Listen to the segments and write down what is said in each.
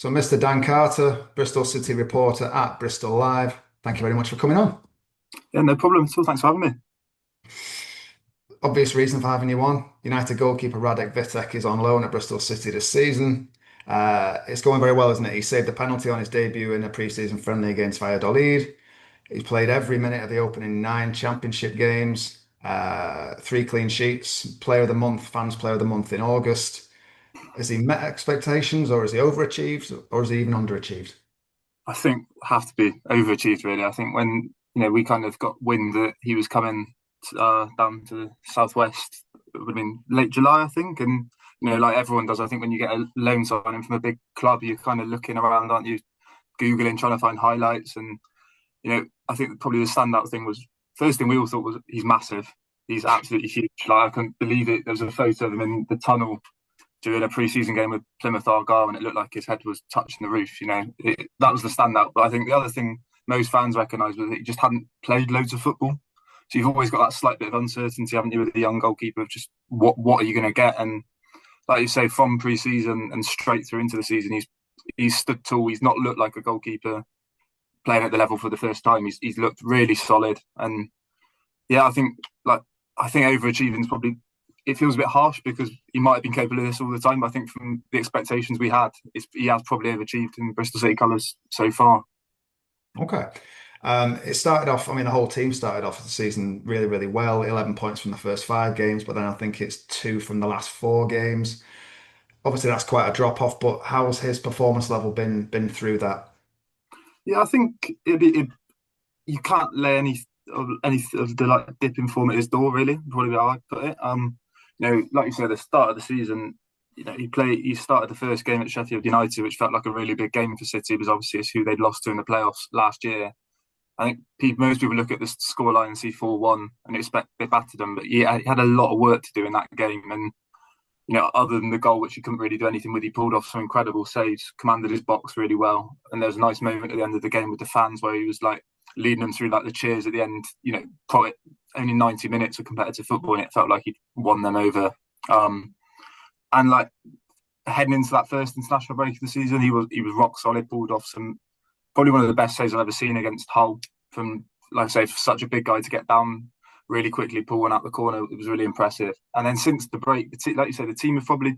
So, Mr. Dan Carter, Bristol City reporter at Bristol Live, thank you very much for coming on. Yeah, no problem at all. Thanks for having me. Obvious reason for having you on. United goalkeeper Radek Vitek is on loan at Bristol City this season. It's going very well, isn't it? He saved the penalty on his debut in a pre-season friendly against Valladolid. He's played every minute of the opening nine championship games, three clean sheets, player of the month, fans player of the month in August. Has he met expectations or has he overachieved or has he even underachieved? I think have to be overachieved really. I think when we kind of got wind that he was coming down to the southwest, it would have been late July, I think, and like everyone does, I think when you get a loan signing from a big club, you're kind of looking around, aren't you, googling, trying to find highlights, and I think probably the standout thing was first thing we all thought was he's massive. He's absolutely huge. Like I couldn't believe it. There was a photo of him in the tunnel during a pre-season game with Plymouth Argyle, and it looked like his head was touching the roof. That was the standout. But I think the other thing most fans recognised was that he just hadn't played loads of football. So you've always got that slight bit of uncertainty, haven't you, with the young goalkeeper of just what are you going to get? And like you say, from pre-season and straight through into the season, he's stood tall. He's not looked like a goalkeeper playing at the level for the first time. He's looked really solid, and yeah, I think overachieving is probably, it feels a bit harsh because he might have been capable of this all the time. But I think from the expectations we had, he has probably overachieved in Bristol City colours so far. Okay. It started off, I mean, the whole team started off the season really, really well. 11 points from the first five games, but then I think it's two from the last four games. Obviously, that's quite a drop off, but how's his performance level been through that? Yeah, I think you can't lay any of the like dipping form at his door really. Probably how I put it. Like you said, at the start of the season, he started the first game at Sheffield United, which felt like a really big game for City because obviously it's who they'd lost to in the playoffs last year. I think most people look at the scoreline and see 4-1 and expect they battered them, but he had a lot of work to do in that game. And other than the goal, which he couldn't really do anything with, he pulled off some incredible saves, commanded his box really well. And there was a nice moment at the end of the game with the fans where he was like leading them through like the cheers at the end. Probably only 90 minutes of competitive football, and it felt like he'd won them over. And like heading into that first international break of the season, he was rock solid. Pulled off some probably one of the best saves I've ever seen against Hull from, like I say, for such a big guy to get down really quickly, pull one out the corner. It was really impressive. And then since the break, like you said, the team have probably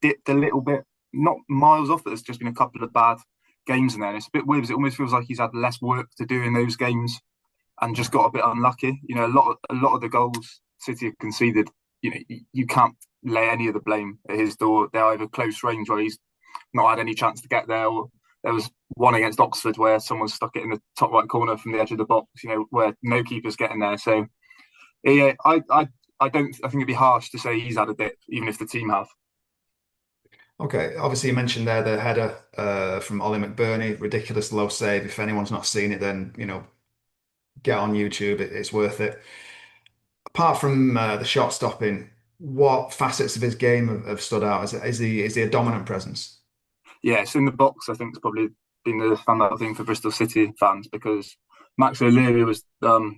dipped a little bit, not miles off, but there's just been a couple of bad games in there. And it's a bit weird because it almost feels like he's had less work to do in those games and just got a bit unlucky. A lot of the goals City have conceded, you can't lay any of the blame at his door. They're either close range where he's not had any chance to get there, or there was one against Oxford where someone stuck it in the top right corner from the edge of the box, where no keeper's getting there. So yeah, I don't. I think it'd be harsh to say he's had a dip, even if the team have. Okay, obviously you mentioned there the header from Ollie McBurney, ridiculous low save. If anyone's not seen it, then get on YouTube. It's worth it. Apart from the shot stopping, what facets of his game have stood out? Is he a dominant presence? Yeah, it's in the box. I think it's probably been the standout thing for Bristol City fans because Max O'Leary was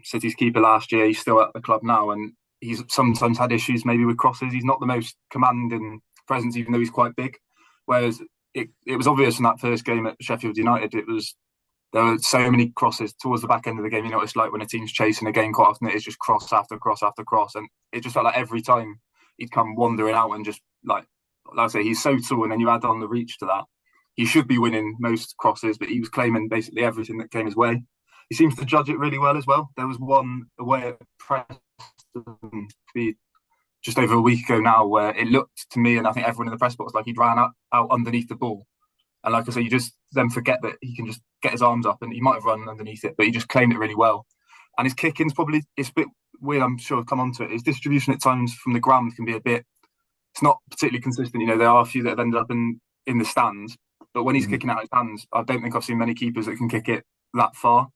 City's keeper last year. He's still at the club now, and he's sometimes had issues maybe with crosses. He's not the most commanding presence, even though he's quite big. Whereas it was obvious in that first game at Sheffield United, there were so many crosses towards the back end of the game. It's like when a team's chasing a game, quite often it is just cross after cross after cross, and it just felt like every time he'd come wandering out and just like I say, he's so tall, and then you add on the reach to that. He should be winning most crosses, but he was claiming basically everything that came his way. He seems to judge it really well as well. There was one away at Preston just over a week ago now where it looked to me, and I think everyone in the press box, like he'd ran out underneath the ball. And like I say, you just then forget that he can just get his arms up, and he might have run underneath it, but he just claimed it really well. And his kicking's probably, it's a bit weird, I'm sure I'll come on to it. His distribution at times from the ground can be a bit, it's not particularly consistent. There are a few that have ended up in the stands, but when he's Mhm. kicking out his hands, I don't think I've seen many keepers that can kick it that far.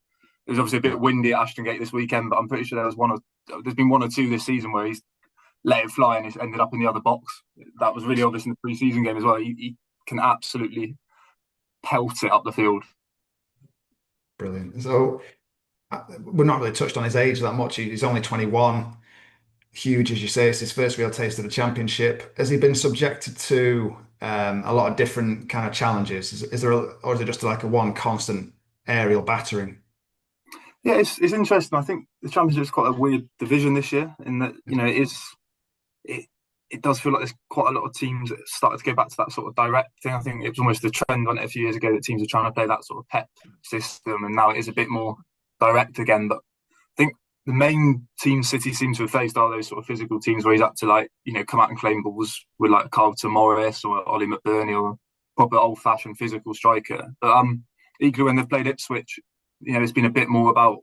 It was obviously a bit windy at Ashton Gate this weekend, but I'm pretty sure there's been one or two this season where he's let it fly and it's ended up in the other box. That was really obvious in the pre-season game as well. He can absolutely pelt it up the field. Brilliant. So we're not really touched on his age that much. He's only 21. Huge, as you say, it's his first real taste of the championship. Has he been subjected to a lot of different kind of challenges. Is there, or is it just like a one constant aerial battering? Yeah, it's interesting. I think the Championship's quite a weird division this year in that it it does feel like there's quite a lot of teams that started to go back to that sort of direct thing. I think it was almost a trend on it a few years ago that teams are trying to play that sort of pep system, and now it is a bit more direct again. But I think the main teams City seem to have faced are those sort of physical teams where he's had to come out and claim balls with like Carlton Morris or Ollie McBurney or proper old fashioned physical striker. But equally when they've played Ipswich, it's been a bit more about,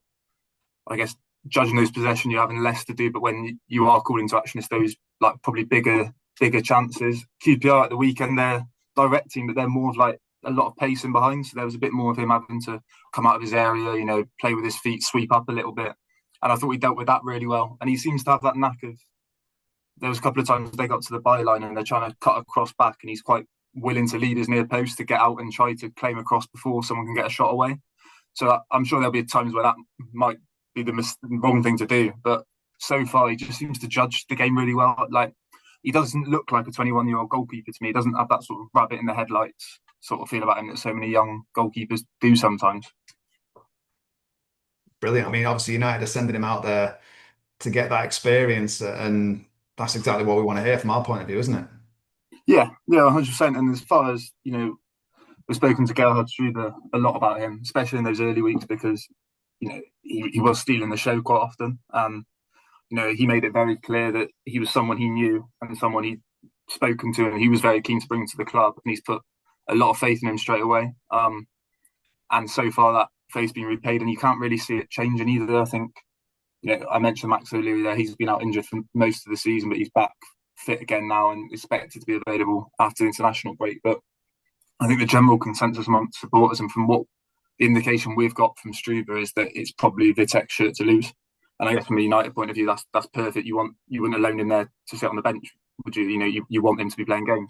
I guess, judging those possessions, you're having less to do. But when you are called into action, it's those like probably bigger chances. QPR at the weekend, they're directing, but they're more of like a lot of pacing behind. So there was a bit more of him having to come out of his area, play with his feet, sweep up a little bit. And I thought we dealt with that really well. And he seems to have that knack of. There was a couple of times they got to the byline and they're trying to cut across back, and he's quite willing to lead his near post to get out and try to claim across before someone can get a shot away. So I'm sure there'll be times where that might be the wrong thing to do. But so far, he just seems to judge the game really well. Like, he doesn't look like a 21-year-old goalkeeper to me. He doesn't have that sort of rabbit in the headlights sort of feel about him that so many young goalkeepers do sometimes. Brilliant. I mean, obviously United are sending him out there to get that experience, and that's exactly what we want to hear from our point of view, isn't it? Yeah, 100%. And as far as, we've spoken to Gerhard Struber a lot about him, especially in those early weeks, because, he was stealing the show quite often. He made it very clear that he was someone he knew and someone he'd spoken to, and he was very keen to bring to the club. And he's put a lot of faith in him straight away. And so far, that faith's been repaid, and you can't really see it changing either. I think, I mentioned Max O'Leary there. He's been out injured for most of the season, but he's back fit again now and expected to be available after the international break. But I think the general consensus amongst supporters, and from what the indication we've got from Struber, is that it's probably Vitek's shirt to lose. And I guess from a United point of view, that's perfect. You wouldn't loan him there to sit on the bench, would you? You want him to be playing games.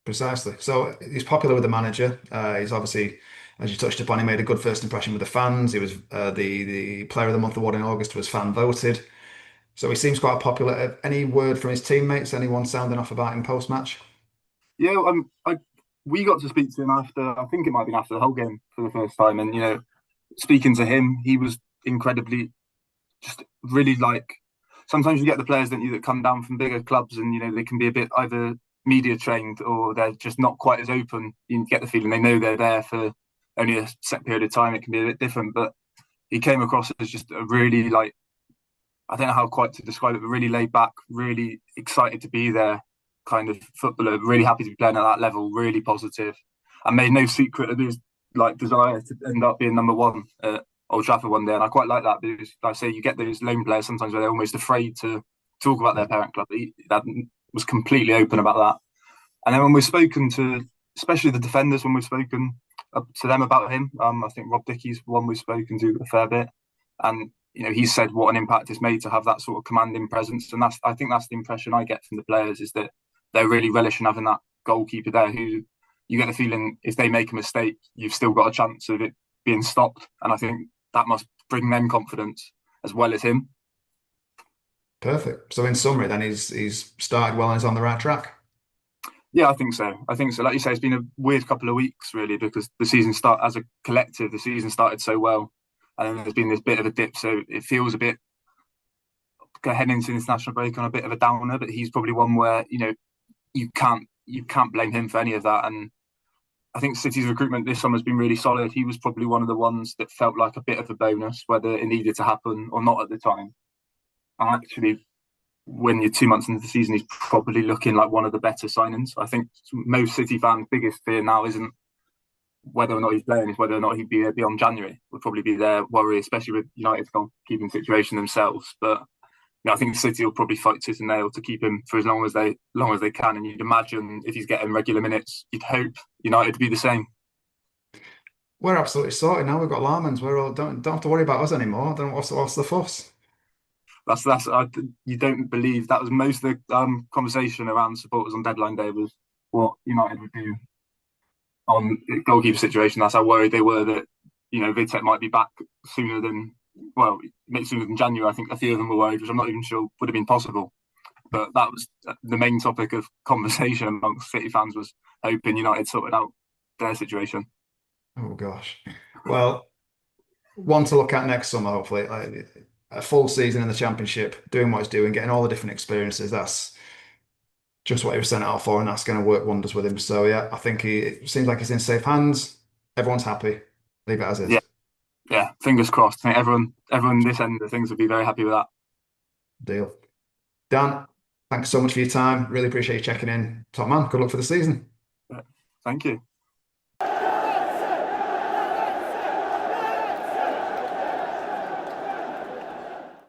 Precisely. So he's popular with the manager. He's obviously, as you touched upon, he made a good first impression with the fans. He was the Player of the Month award in August was fan voted. So he seems quite popular. Any word from his teammates? Anyone sounding off about him post match? Yeah, we got to speak to him after. I think it might have been after the whole game for the first time, and speaking to him, he was incredibly, just really like. Sometimes you get the players, don't you, that come down from bigger clubs, and they can be a bit either media trained or they're just not quite as open. You get the feeling they know they're there for only a set period of time. It can be a bit different, but he came across as just a really like, I don't know how quite to describe it, but really laid back, really excited to be there kind of footballer, really happy to be playing at that level, really positive, and made no secret of his like desire to end up being number 1 at Old Trafford one day. And I quite like that because, like I say, you get those lone players sometimes where they're almost afraid to talk about their parent club. That was completely open about that. And then when we've spoken to, especially the defenders, when we've spoken to them about him, I think Rob Dickey's one we've spoken to a fair bit, and he's said what an impact it's made to have that sort of commanding presence. And I think that's the impression I get from the players, is that they're really relishing having that goalkeeper there who you get the feeling if they make a mistake, you've still got a chance of it being stopped. And I think that must bring them confidence as well as him. Perfect. So in summary, then he's started well and he's on the right track. Yeah, I think so. I think so. Like you say, it's been a weird couple of weeks, really, because the season as a collective, the season started so well. And then there's been this bit of a dip. So it feels a bit heading into the international break on a bit of a downer, but he's probably one where, you can't blame him for any of that. And I think City's recruitment this summer has been really solid. He was probably one of the ones that felt like a bit of a bonus, whether it needed to happen or not at the time. And actually, when you're 2 months into the season, he's probably looking like one of the better signings. I think most City fans' biggest fear now isn't whether or not he's playing, it's whether or not he'd be there beyond January. Would probably be their worry, especially with United's goalkeeping situation themselves. But I think City will probably fight tooth and nail to keep him for as long as they can. And you'd imagine if he's getting regular minutes, you'd hope United to be the same. We're absolutely sorted now. We've got Larmans. We're all don't have to worry about us anymore. Don't what's the fuss? You don't believe that was most of the conversation around supporters on deadline day was what United would do on the goalkeeper situation. That's how worried they were that Vitek might be back sooner than January. I think a few of them were worried, which I'm not even sure would have been possible. But that was the main topic of conversation amongst City fans was hoping United sorted out their situation. Oh gosh. Well, one to look at next summer, hopefully. Like, a full season in the Championship, doing what he's doing, getting all the different experiences. That's just what he was sent out for, and that's going to work wonders with him. So yeah, I think it seems like he's in safe hands. Everyone's happy. Leave it as Yeah, is. yeah. Fingers crossed. I think everyone this end of things would be very happy with that. Deal. Dan, thanks so much for your time. Really appreciate you checking in. Top man, good luck for the season. Yeah, thank you.